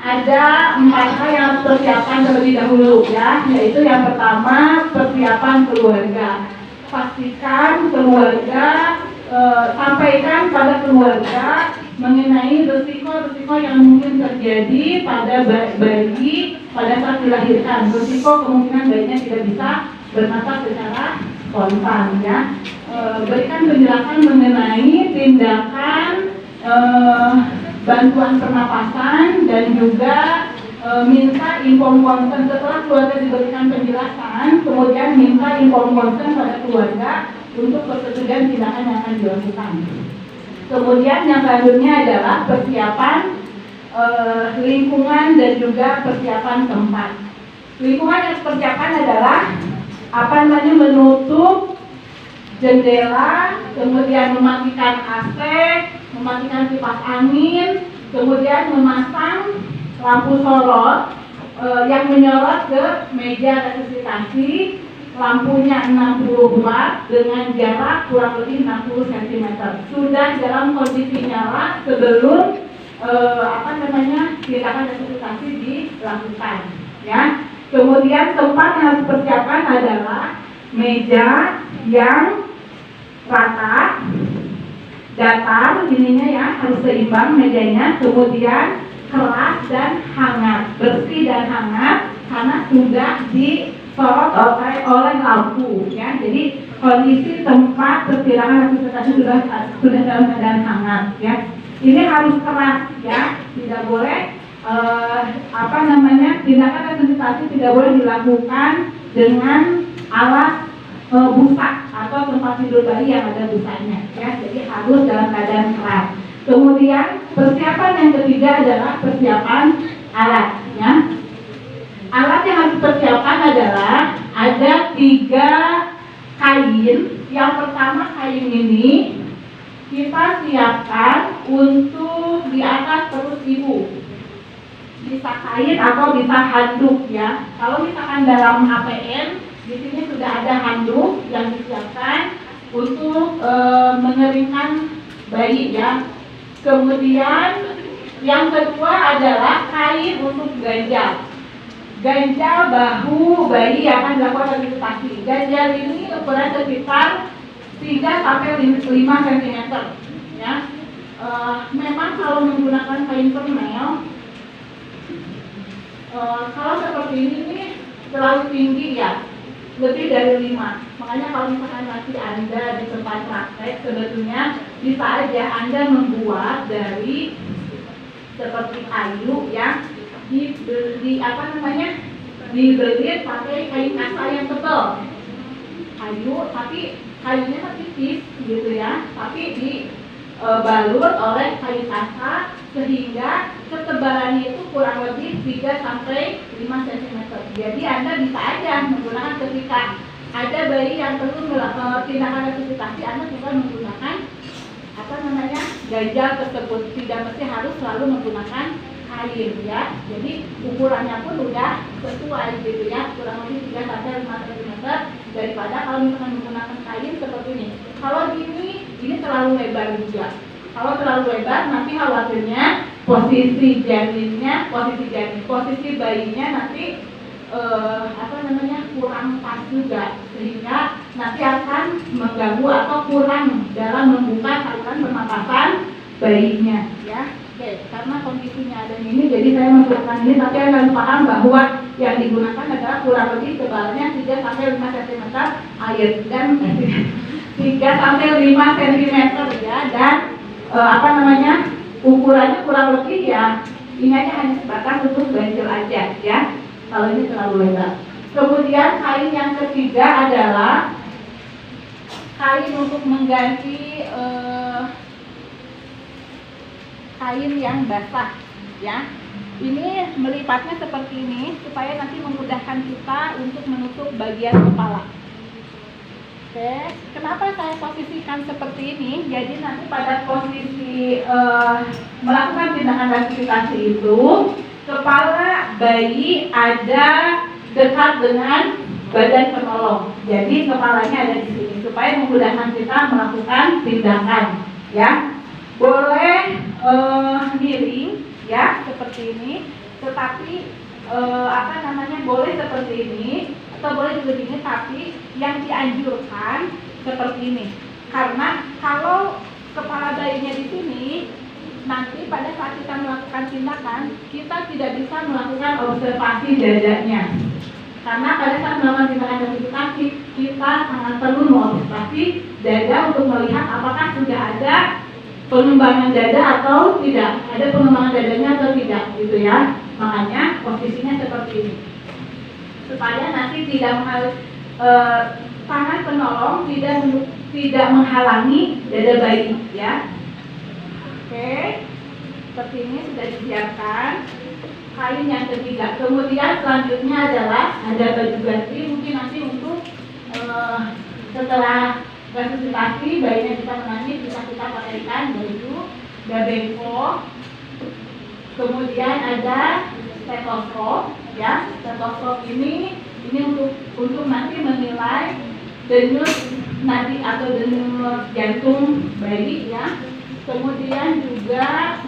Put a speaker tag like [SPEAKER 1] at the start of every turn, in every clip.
[SPEAKER 1] Ada 4 hal yang harus persiapkan terlebih dahulu ya, yaitu yang pertama persiapan keluarga. Pastikan keluarga, sampaikan pada keluarga mengenai risiko-risiko yang mungkin terjadi pada bayi pada saat dilahirkan. Risiko kemungkinan bayinya tidak bisa bernafas secara spontan ya. Berikan penjelasan mengenai tindakan bantuan pernapasan dan juga minta inform consent setelah keluarga diberikan penjelasan, kemudian minta inform consent pada keluarga untuk persetujuan tindakan yang akan dilakukan. Kemudian yang selanjutnya adalah persiapan lingkungan dan juga persiapan tempat. Lingkungan yang persiapan adalah menutup jendela, kemudian mematikan AC, mematikan kipas angin, kemudian memasang lampu sorot yang menyorot ke meja resusitasi. Lampunya 60 watt dengan jarak kurang lebih 60 cm. Sudah dalam kondisi nyala sebelum tindakan resusitasi dilakukan. Ya. Kemudian tempat yang harus dipersiapkan adalah meja yang rata, datar, ininya ya harus seimbang mejanya, kemudian keras dan hangat, bersih dan hangat karena sudah disorot oleh lampu ya. Jadi kondisi tempat persidangan resusitasi sudah dalam keadaan hangat ya. Ini harus keras ya, tidak boleh tindakan resusitasi tidak boleh dilakukan dengan alat busa atau tempat tidur bayi yang ada busanya ya. Jadi harus dalam keadaan keras. Kemudian persiapan yang ketiga adalah persiapan alat ya. Alat yang harus dipersiapkan adalah ada 3 kain. Yang pertama kain ini kita siapkan untuk di atas perut ibu. Bisa kain atau bisa handuk ya. Kalau misalkan dalam APN di sini sudah ada handuk yang disiapkan untuk mengeringkan bayi ya. Kemudian yang kedua adalah kain untuk ganjal bahu bayi yang akan dilakukan resusitasi. Ganjal ini ukuran sekitar 3-5 cm ya. Memang kalau menggunakan kain permel, kalau seperti ini terlalu tinggi ya, lebih dari 5. Makanya kalau misalkan nanti Anda di tempat praktek, sebetulnya bisa aja Anda membuat dari seperti kayu ya, dibelit pakai kain kasa yang tebal. Kayu, tapi kayunya tipis gitu ya, tapi dibalut oleh kayu kasa sehingga ketebalannya itu kurang lebih 3-5 cm. Jadi Anda bisa aja menggunakan ketika ada bayi yang perlu tindakan resusitasi, Anda bisa menggunakan ganjal tersebut. Tidak mesti harus selalu menggunakan kain ya. Jadi ukurannya pun udah sesuai gitu ya, kurang lebih 3-5 cm daripada kalau misalkan menggunakan kain seperti ini. Kalau ini terlalu lebar juga. Kalau terlalu lebar nanti khawatirnya posisi bayinya nanti kurang pas juga, sehingga nanti akan mengganggu atau kurang dalam membuka saluran pernapasan bayinya ya. Oke, karena kondisinya ada ini, jadi saya menggunakan ini, tapi Anda harus paham bahwa yang digunakan adalah kurang lebih tebalnya 3-5 cm air dan 3-5 cm ya, dan ukurannya kurang lebih ya, ini aja hanya sebatas untuk ganjel aja ya, kalau ini terlalu lebar. Kemudian kain yang ketiga adalah kain untuk mengganti kain yang basah ya. Ini melipatnya seperti ini supaya nanti memudahkan kita untuk menutup bagian kepala. Oke, kenapa saya posisikan seperti ini? Jadi nanti pada posisi melakukan tindakan resusitasi itu, kepala bayi ada dekat dengan badan penolong. Jadi kepalanya ada di sini supaya memudahkan kita melakukan tindakan ya. Boleh miring ya seperti ini. Tetapi boleh seperti ini atau boleh juga gini, tapi yang dianjurkan seperti ini. Karena kalau kepala bayinya di sini, nanti pada saat kita melakukan tindakan, kita tidak bisa melakukan observasi dadanya. Karena pada saat melakukan tindakan resusitasi, kita sangat perlu mengobservasi dada untuk melihat apakah sudah ada pengembangan dada atau tidak, ada pengembangan dadanya atau tidak, gitu ya. Makanya posisinya seperti ini, supaya nanti tidak tangan penolong tidak menghalangi dada bayi, ya. Oke, seperti ini sudah disiapkan. Kain yang ketiga, kemudian selanjutnya adalah ada baju ganti, mungkin nanti untuk setelah resusitasi bayinya kita menangis, bisa kita pakaikan baju dabengko. Kemudian ada stetoskop, ya. Stetoskop ini untuk nanti menilai denyut nadi atau denyut jantung bayi, ya. Kemudian juga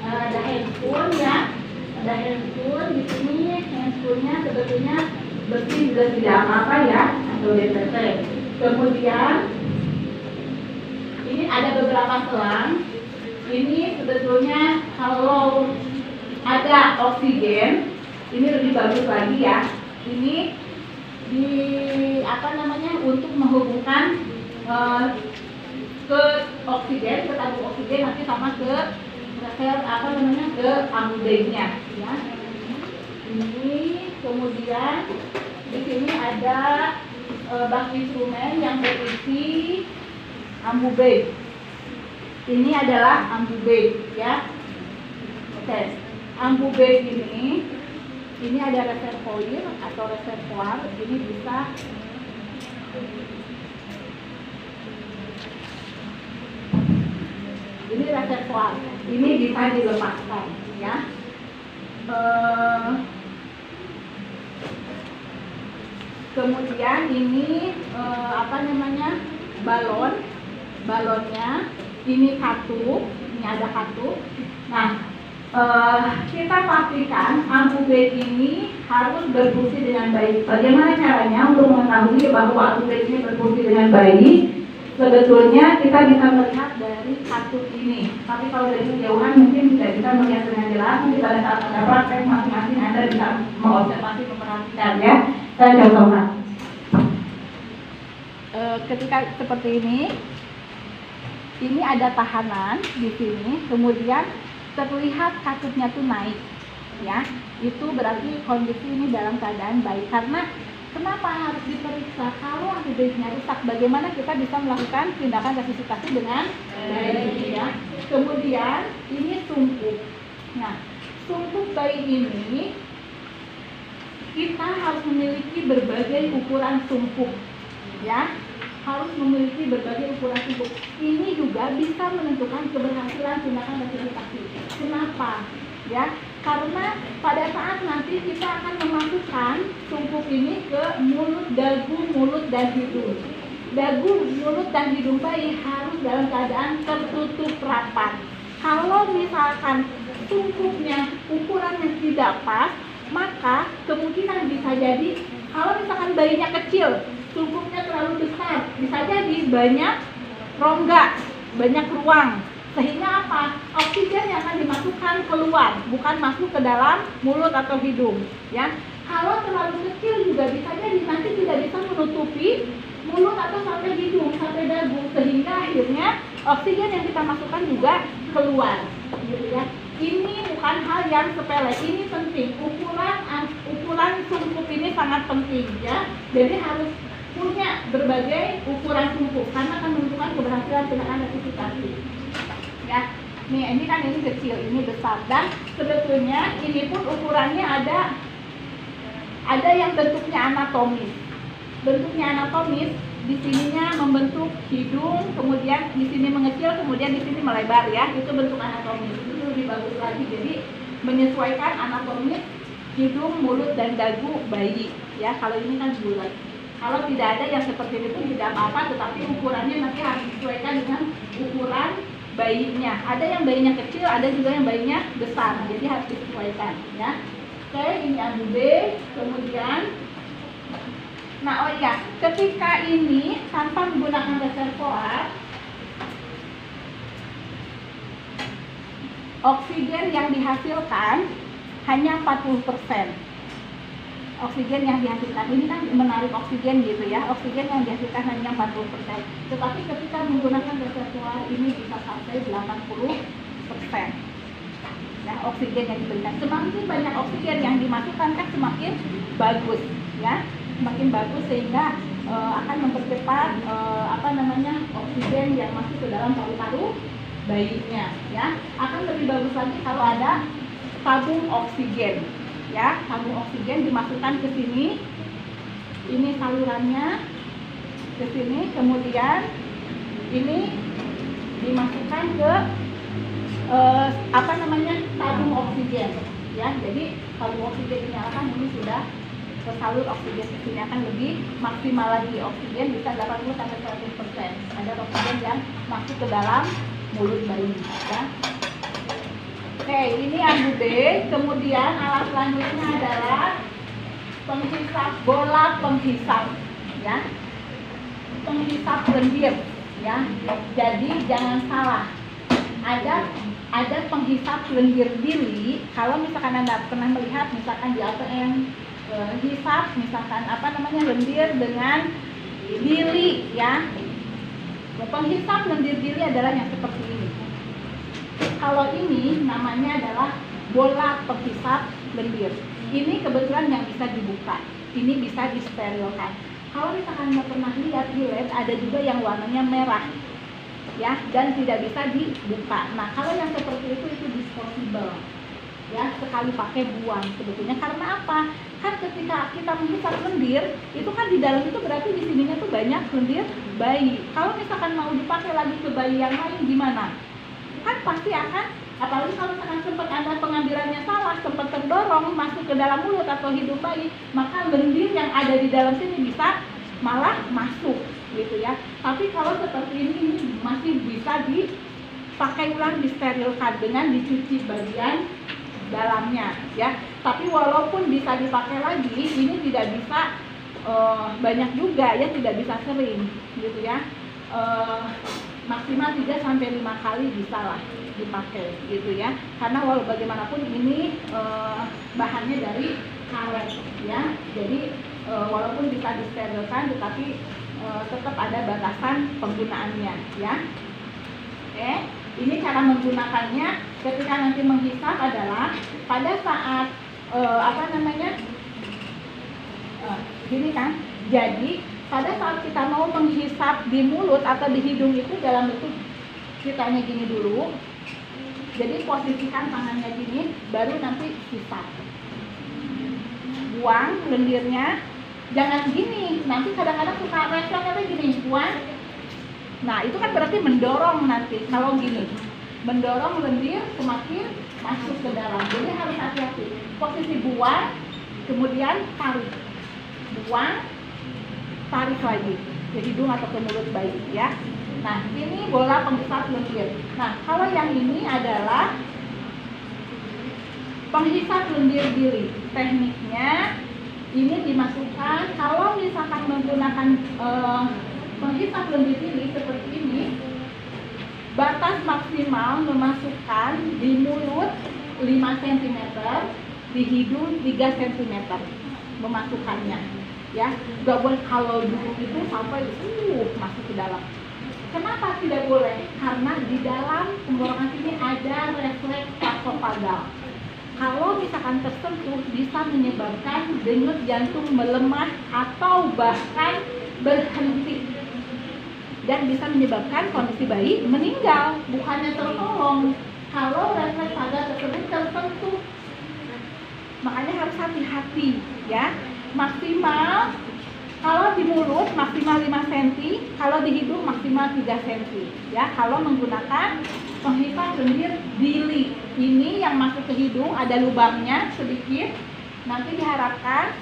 [SPEAKER 1] ada handphone, ya. Ada handphone di sini. Handphonenya sebetulnya bersih, sudah tidak apa-apa, ya, atau DPT. Kemudian ini ada beberapa selang. Ini sebetulnya kalau ada oksigen, ini lebih bagus lagi, ya. Ini untuk menghubungkan ke oksigen, ke tabung oksigen nanti sama ke ke ambudennya, ya. Ini kemudian di sini ada bak instrumen yang berisi ambube. Ini adalah ambube, ya. Oke, ambube ini ada reservoir atau reservoir. Ini bisa reservoir. Ini bisa dilepaskan, ya. Kemudian ini balonnya ini katup, ini ada katup. Nah, kita pastikan ambube ini harus berfungsi dengan baik. Bagaimana caranya untuk mengetahui bahwa ambube ini berfungsi dengan baik? Sebetulnya kita bisa melihat dari katup ini. Tapi kalau dari kejauhan mungkin tidak bisa melihat dengan jelas. Nanti pada saat ada praktek masing-masing Anda bisa mengobservasi, memperhatikan, ya. Saya contohkan. Ketika seperti ini ada tahanan di sini, kemudian terlihat katupnya tuh naik, ya. Itu berarti kondisi ini dalam keadaan baik. Karena kenapa harus diperiksa? Kalau ambubenya rusak, bagaimana kita bisa melakukan tindakan resusitasi dengan baik, ya. Kemudian ini sumpuk. Nah, sumpuk bayi ini kita harus memiliki berbagai ukuran sumpuk, ya. Harus memiliki berbagai ukuran sumpuk. Ini juga bisa menentukan keberhasilan tindakan resusitasi. Kenapa? Ya, karena pada saat nanti kita akan memasukkan sumpuk ini ke mulut, dagu, mulut, dan hidung. Dagu, mulut, dan hidung bayi harus dalam keadaan tertutup rapat. Kalau misalkan sumpuknya ukurannya tidak pas, maka kemungkinan bisa jadi kalau misalkan bayinya kecil, sumpuknya terlalu besar, bisa jadi banyak rongga, banyak ruang, sehingga apa? Oksigen yang akan dimasukkan keluar, bukan masuk ke dalam mulut atau hidung, ya. Kalau terlalu kecil juga bisa jadi nanti tidak bisa menutupi mulut atau sampai hidung, sampai dagu, sehingga akhirnya oksigen yang kita masukkan juga keluar, gitu, ya. Ini bukan hal yang sepele, ini penting. Ukuran sumpuk ini sangat penting, ya. Jadi harus punya berbagai ukuran sumpuk karena akan menentukan keberhasilan tindakan resusitasi, ya. Ini kan ini kecil, ini besar, dan sebetulnya ini pun ukurannya ada yang bentuknya anatomis. Bentuknya anatomis, di sininya membentuk hidung, kemudian di sini mengecil, kemudian di sini melebar, ya. Itu bentuk anatomis. Itu lebih bagus lagi. Jadi menyesuaikan anatomis hidung, mulut, dan dagu bayi, ya. Kalau ini kan bulat. Kalau tidak ada yang seperti itu tidak apa-apa, tetapi ukurannya nanti harus disesuaikan dengan ukuran bayinya. Ada yang bayinya kecil, ada juga yang bayinya besar. Jadi harus disesuaikan ya. Oke, ini ambu B. Kemudian nah, oh iya, ketika ini tanpa menggunakan reservoir, oksigen yang dihasilkan hanya 40%. Oksigen yang dihasilkan ini kan menarik oksigen gitu ya. Oksigen yang dihasilkan hanya 40%. Tetapi ketika menggunakan reservoir ini bisa sampai 80%. Ya, oksigen yang diberikan. Semakin banyak oksigen yang dimasukkan kan semakin bagus ya. Semakin bagus sehingga akan mempercepat oksigen yang masuk ke dalam paru-paru bayinya ya. Akan lebih bagus lagi kalau ada tabung oksigen ya. Tabung oksigen dimasukkan ke sini, ini salurannya ke sini, kemudian ini dimasukkan ke tabung oksigen ya. Jadi tabung oksigen dinyalakan, ini sudah ke salur oksigen ke sini, akan lebih maksimal lagi. Oksigen bisa 80-100%. Ada oksigen yang masuk ke dalam mulut bayi ya. Oke, ini ambu B. Kemudian alat selanjutnya adalah penghisap, bola penghisap ya. Penghisap lendir ya. Jadi jangan salah. Ada penghisap lendir dili. Kalau misalkan Anda pernah melihat misalkan di ATM hisap misalkan lendir dengan dili ya. Penghisap lendir dili adalah yang seperti ini. Kalau ini namanya adalah bola penghisap lendir. Ini kebetulan yang bisa dibuka. Ini bisa disterilkan. Kalau misalkan Anda pernah lihat di lab, ada juga yang warnanya merah ya, dan tidak bisa dibuka. Nah, kalau yang seperti itu disposable ya, sekali pakai buang sebetulnya. Karena apa? Kan ketika kita menghisap lendir, itu kan di dalam itu berarti di sininya tuh banyak lendir bayi. Kalau misalkan mau dipakai lagi ke bayi yang lain gimana? Kan pasti akan, apalagi kalau misalkan sempat ada pengambilannya salah, sempat terdorong masuk ke dalam mulut atau hidung bayi, maka lendir yang ada di dalam sini bisa malah masuk gitu ya. Tapi kalau seperti ini masih bisa dipakai ulang, disterilkan dengan dicuci bagian dalamnya ya. Tapi walaupun bisa dipakai lagi, ini tidak bisa banyak juga ya, tidak bisa sering gitu ya. Maksimal 3-5 kali bisa lah dipakai gitu ya. Karena walau bagaimanapun ini bahannya dari karet ya. Jadi walaupun bisa disterilkan, tetapi tetap ada batasan penggunaannya ya. Oke. Ini cara menggunakannya ketika nanti menghisap adalah pada saat gini kan. Jadi pada saat kita mau menghisap di mulut atau di hidung itu dalam bentuk kitanya gini dulu. Jadi posisikan tangannya gini, baru nanti hisap. Buang lendirnya, jangan gini. Nanti kadang-kadang suka refleks apa gini, buang. Nah, itu kan berarti mendorong nanti. Kalau gini, mendorong lendir semakin masuk ke dalam. Jadi harus hati-hati. Posisi buang, kemudian tarik. Buang, tarik lagi ke hidung atau ke mulut bayi ya. Nah, ini bola penghisap lendir. Nah, kalau yang ini adalah penghisap lendir dili. Tekniknya ini dimasukkan, kalau misalkan menggunakan penghisap lendir dili seperti ini, batas maksimal memasukkan di mulut 5 cm, di hidung 3 cm memasukkannya ya. Gak boleh kalau dulu itu sampai masuk ke dalam. Kenapa tidak boleh? Karena di dalam tenggorokan sini ada refleks vasovagal. Kalau misalkan tersentuh bisa menyebabkan denyut jantung melemah atau bahkan berhenti, dan bisa menyebabkan kondisi bayi meninggal, bukannya tertolong kalau refleks vagal tersebut tersentuh. Makanya harus hati-hati ya. Maksimal kalau di mulut maksimal 5 cm, kalau di hidung maksimal 3 cm ya. Kalau menggunakan penghisap lendir dili, ini yang masuk ke hidung ada lubangnya sedikit. Nanti diharapkan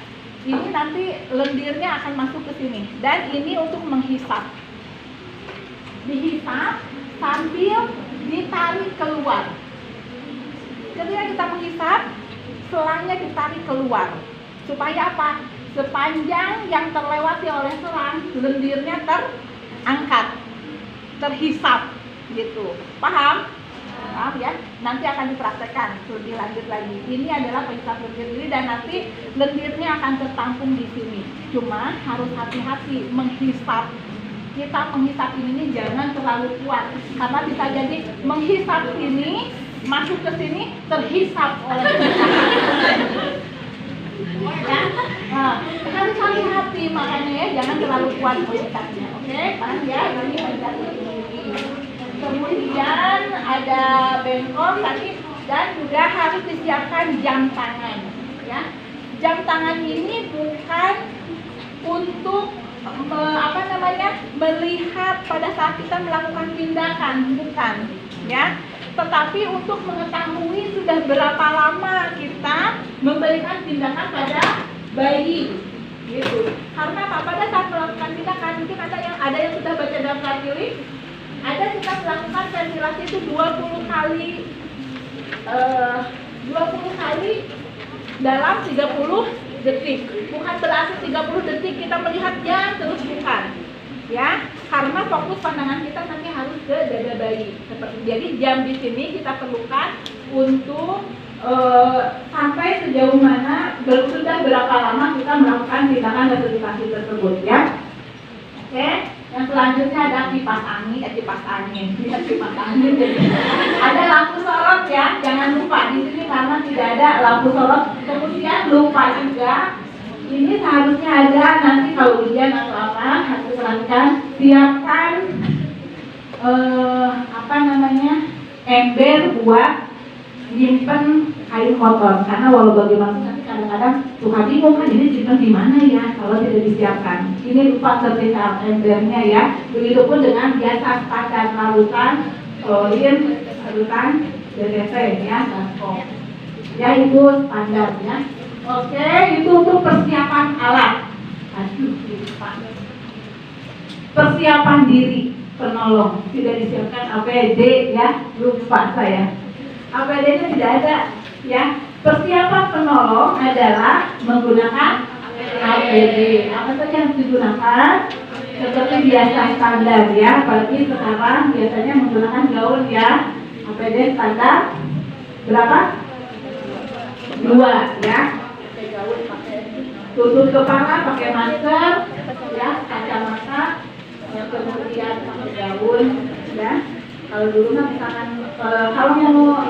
[SPEAKER 1] ini nanti lendirnya akan masuk ke sini, dan ini untuk menghisap. Dihisap sambil ditarik keluar. Ketika kita menghisap, selangnya ditarik keluar. Supaya apa? Sepanjang yang terlewati oleh selang, lendirnya terangkat, terhisap, gitu. Paham? Paham ya? Nanti akan dipraktekkan lebih lanjut lagi. Ini adalah penghisap lendir diri dan nanti lendirnya akan tertampung di sini. Cuma harus hati-hati menghisap. Kita menghisap ini jangan terlalu kuat, karena bisa jadi menghisap sini, masuk ke sini, terhisap oleh kita. Ya, harus hati-hati makanya ya, jangan terlalu kuat menghisapnya. Oke, paham ya? Ini penghisap ini. Kemudian ada bengkok tadi dan juga harus disiapkan jam tangan. Ya, jam tangan ini bukan untuk melihat pada saat kita melakukan tindakan, bukan, ya. Tetapi untuk mengetahui sudah berapa lama kita memberikan tindakan pada bayi, gitu. Karena apa? Pada saat melakukan tindakan mungkin ada yang sudah baca daftar pilih, ada kita melakukan ventilasi itu 20 kali dalam 30 detik. Bukan berarti 30 detik kita melihat jam terus, bukan. Ya, karena fokus pandangan kita nanti harus ke dada bayi. Jadi jam di sini kita perlukan untuk sampai sejauh mana, sudah berapa lama kita melakukan tindakan resusitasi tersebut, ya. Oke, yang selanjutnya ada kipas angin. Ada lampu sorot ya, jangan lupa di sini karena tidak ada lampu sorot. Kemudian lupa juga, ini seharusnya ada nanti kalau ujian atau apa harus perhatikan, siapkan ember buat nyimpen kain kotor, karena walau bagaimana nanti kadang-kadang suka bingung kan ini simpan di mana ya kalau tidak disiapkan. Ini lupa sertifikat embernya ya. Begitupun dengan biasa standar larutan klorin, larutan DDT ya, gaspol. Ya itu standar ya. Oke, itu untuk persiapan alat. Persiapan diri penolong tidak disiapkan APD ya, lupa saya. APD-nya tidak ada ya. Persiapan penolong adalah menggunakan APD. Apa saja yang digunakan? Seperti biasa standar ya. Apalagi sekarang biasanya menggunakan gaun ya. APD standar berapa? 2 ya. Tutup kepala pakai masker ya, kacamata, kemudian pakai gaun ya. Kalau dulu kan misalkan kalau mau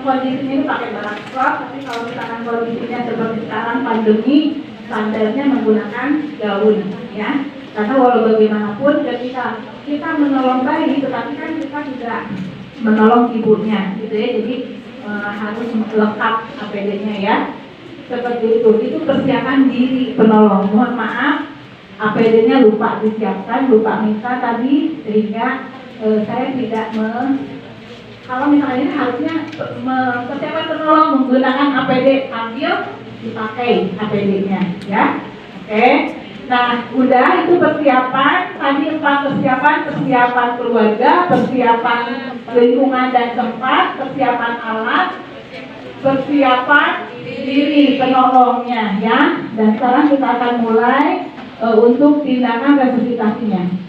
[SPEAKER 1] kondisinya ini pakai barang crop, tapi kalau misalkan kondisinya seperti sekarang pandemi, standarnya menggunakan gaun ya. Karena walau bagaimanapun ketika kita menolong bayi, tetapi kan kita tidak menolong ibunya gitu ya. Jadi harus lengkap APD-nya ya. Seperti itu persiapan diri penolong. Mohon maaf, APD-nya lupa disiapkan, lupa minta tadi, sehingga saya tidak kalau misalnya ini harusnya persiapan penolong menggunakan APD, ambil dipakai APD-nya ya. Oke. Nah, udah itu persiapan tadi 4 persiapan keluarga, persiapan lingkungan dan tempat, persiapan alat, persiapan diri penolongnya ya. Dan sekarang kita akan mulai untuk tindakan resusitasinya.